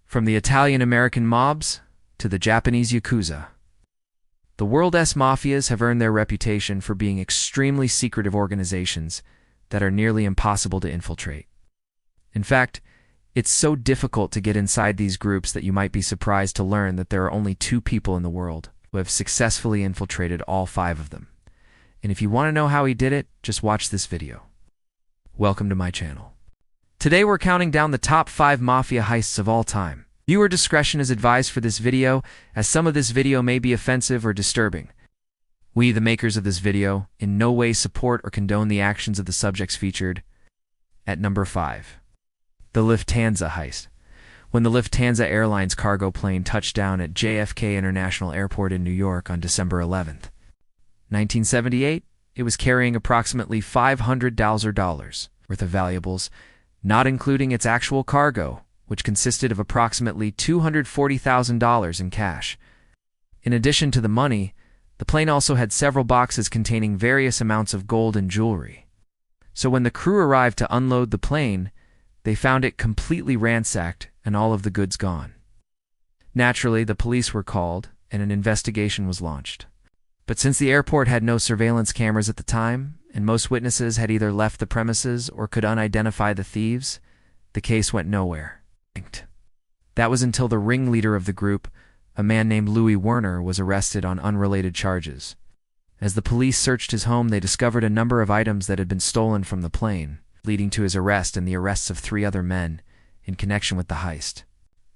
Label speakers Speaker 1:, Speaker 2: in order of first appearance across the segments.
Speaker 1: From the Italian-American mobs to the Japanese Yakuza, the world's mafias have earned their reputation for being extremely secretive organizations that are nearly impossible to infiltrate. In fact, it's so difficult to get inside these groups that you might be surprised to learn that there are only 2 people in the world who have successfully infiltrated all 5 of them. And if you want to know how he did it, just watch this video. Welcome to my channel. Today we're counting down the top 5 mafia heists of all time. Viewer discretion is advised for this video, as some of this video may be offensive or disturbing. We, the makers of this video, in no way support or condone the actions of the subjects featured. At number 5. The Lufthansa heist. When the Lufthansa Airlines cargo plane touched down at JFK International Airport in New York on December 11th, 1978, it was carrying approximately $500,000 worth of valuables, not including its actual cargo, which consisted of approximately $240,000 in cash. In addition to the money, the plane also had several boxes containing various amounts of gold and jewelry. So when the crew arrived to unload the plane, they found it completely ransacked and all of the goods gone. Naturally, the police were called and an investigation was launched. But since the airport had no surveillance cameras at the time, and most witnesses had either left the premises or could unidentify the thieves, the case went nowhere. That was until the ringleader of the group, a man named Louis Werner, was arrested on unrelated charges. As the police searched his home, they discovered a number of items that had been stolen from the plane, leading to his arrest and the arrests of 3 other men in connection with the heist.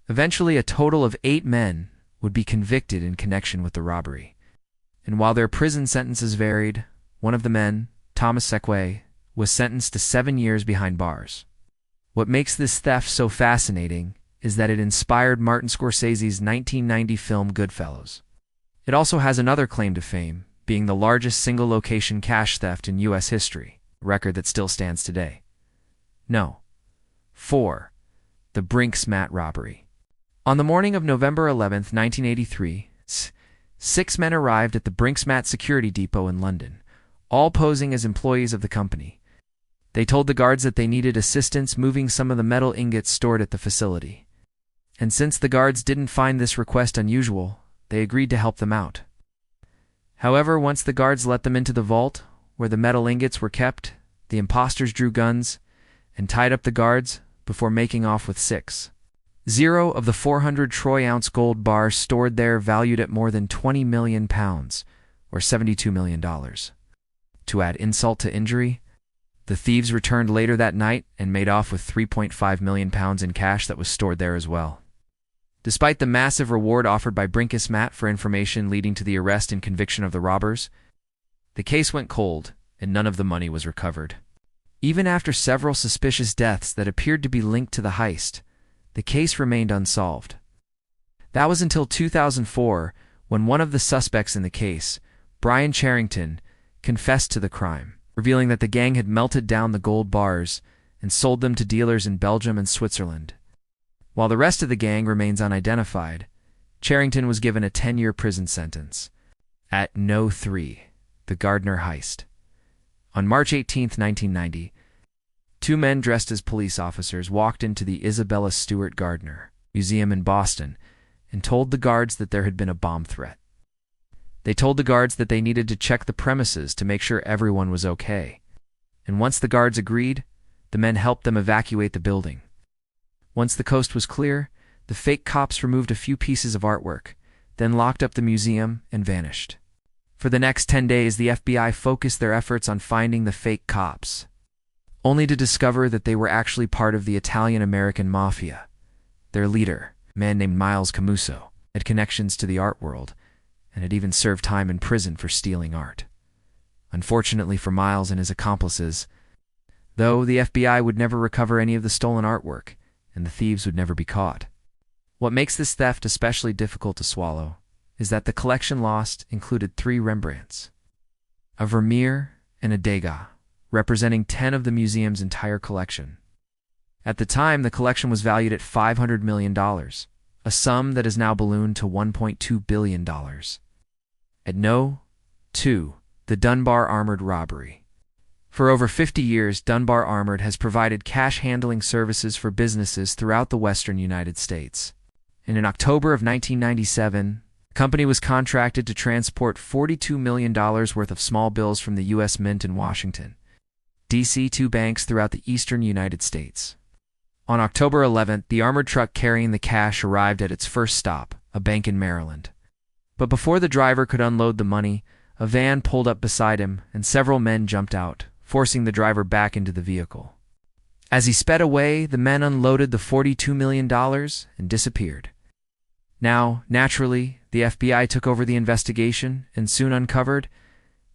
Speaker 1: Eventually, a total of 8 men would be convicted in connection with the robbery. And while their prison sentences varied, one of the men, Thomas Sequet, was sentenced to 7 years behind bars. What makes this theft so fascinating is that it inspired Martin Scorsese's 1990 film Goodfellas. It also has another claim to fame, being the largest single-location cash theft in U.S. history, a record that still stands today. 4. The Brinks-Mat robbery. On the morning of November 11, 1983, 6 men arrived at the Brinks-Mat security depot in London, all posing as employees of the company. They told the guards that they needed assistance moving some of the metal ingots stored at the facility. And since the guards didn't find this request unusual, they agreed to help them out. However, once the guards let them into the vault, where the metal ingots were kept, the imposters drew guns and tied up the guards before making off with 6 of the 400 troy-ounce gold bars stored there, valued at more than £20 million, or $72 million. To add insult to injury, the thieves returned later that night and made off with £3.5 million in cash that was stored there as well. Despite the massive reward offered by Brinks-Mat for information leading to the arrest and conviction of the robbers, the case went cold and none of the money was recovered. Even after several suspicious deaths that appeared to be linked to the heist, the case remained unsolved. That was until 2004, when one of the suspects in the case, Brian Charrington, confessed to the crime, revealing that the gang had melted down the gold bars and sold them to dealers in Belgium and Switzerland. While the rest of the gang remains unidentified, Charrington was given a 10-year prison sentence. At 3. The Gardner heist. On March 18, 1990, 2 men dressed as police officers walked into the Isabella Stewart Gardner Museum in Boston and told the guards that there had been a bomb threat. They told the guards that they needed to check the premises to make sure everyone was okay. And once the guards agreed, the men helped them evacuate the building. Once the coast was clear, the fake cops removed a few pieces of artwork, then locked up the museum and vanished. For the next 10 days, the FBI focused their efforts on finding the fake cops, only to discover that they were actually part of the Italian-American Mafia. Their leader, a man named Miles Camuso, had connections to the art world and had even served time in prison for stealing art. Unfortunately for Miles and his accomplices, though, the FBI would never recover any of the stolen artwork, and the thieves would never be caught. What makes this theft especially difficult to swallow is that the collection lost included 3 Rembrandts, a Vermeer, and a Degas, representing 10 of the museum's entire collection. At the time, the collection was valued at $500 million, a sum that has now ballooned to $1.2 billion. At 2. The Dunbar Armored robbery. For over 50 years, Dunbar Armored has provided cash handling services for businesses throughout the western United States. and in October of 1997, the company was contracted to transport $42 million worth of small bills from the U.S. Mint in Washington, D.C. to banks throughout the eastern United States. On October 11th, the armored truck carrying the cash arrived at its first stop, a bank in Maryland. But before the driver could unload the money, a van pulled up beside him, and several men jumped out, forcing the driver back into the vehicle. As he sped away, the men unloaded the $42 million and disappeared. Now, naturally, the FBI took over the investigation and soon uncovered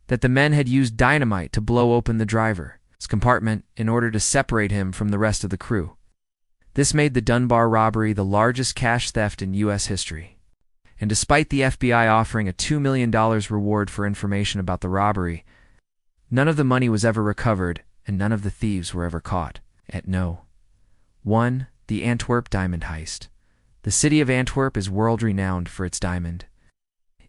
Speaker 1: that the men had used dynamite to blow open the driver's compartment in order to separate him from the rest of the crew. This made the Dunbar robbery the largest cash theft in U.S. history. And despite the FBI offering a $2 million reward for information about the robbery, none of the money was ever recovered and none of the thieves were ever caught. At No. 1. The Antwerp Diamond Heist. The city of Antwerp is world-renowned for its diamond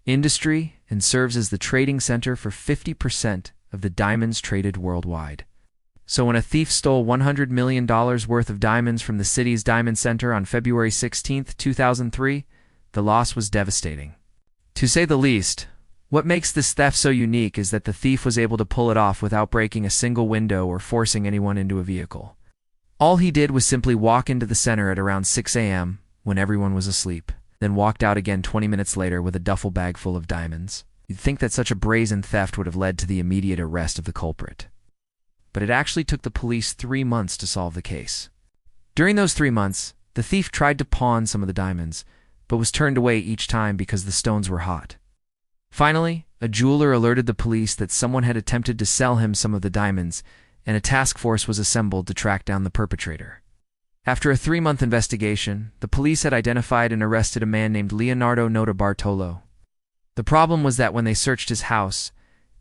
Speaker 1: industry and serves as the trading center for 50% of the diamonds traded worldwide. So when a thief stole $100 million worth of diamonds from the city's diamond center on February 16, 2003, the loss was devastating. To say the least, what makes this theft so unique is that the thief was able to pull it off without breaking a single window or forcing anyone into a vehicle. All he did was simply walk into the center at around 6 a.m. when everyone was asleep, then walked out again 20 minutes later with a duffel bag full of diamonds. You'd think that such a brazen theft would have led to the immediate arrest of the culprit. But it actually took the police 3 months to solve the case. During those 3 months, the thief tried to pawn some of the diamonds, but was turned away each time because the stones were hot. Finally, a jeweler alerted the police that someone had attempted to sell him some of the diamonds, and a task force was assembled to track down the perpetrator. After a 3-month investigation, the police had identified and arrested a man named Leonardo Notarbartolo. The problem was that when they searched his house,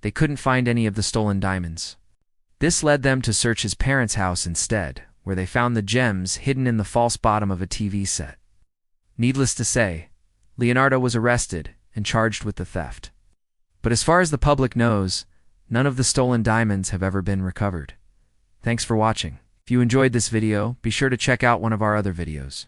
Speaker 1: they couldn't find any of the stolen diamonds. This led them to search his parents' house instead, where they found the gems hidden in the false bottom of a TV set. Needless to say, Leonardo was arrested and charged with the theft. But as far as the public knows, none of the stolen diamonds have ever been recovered. Thanks for watching. If you enjoyed this video, be sure to check out one of our other videos.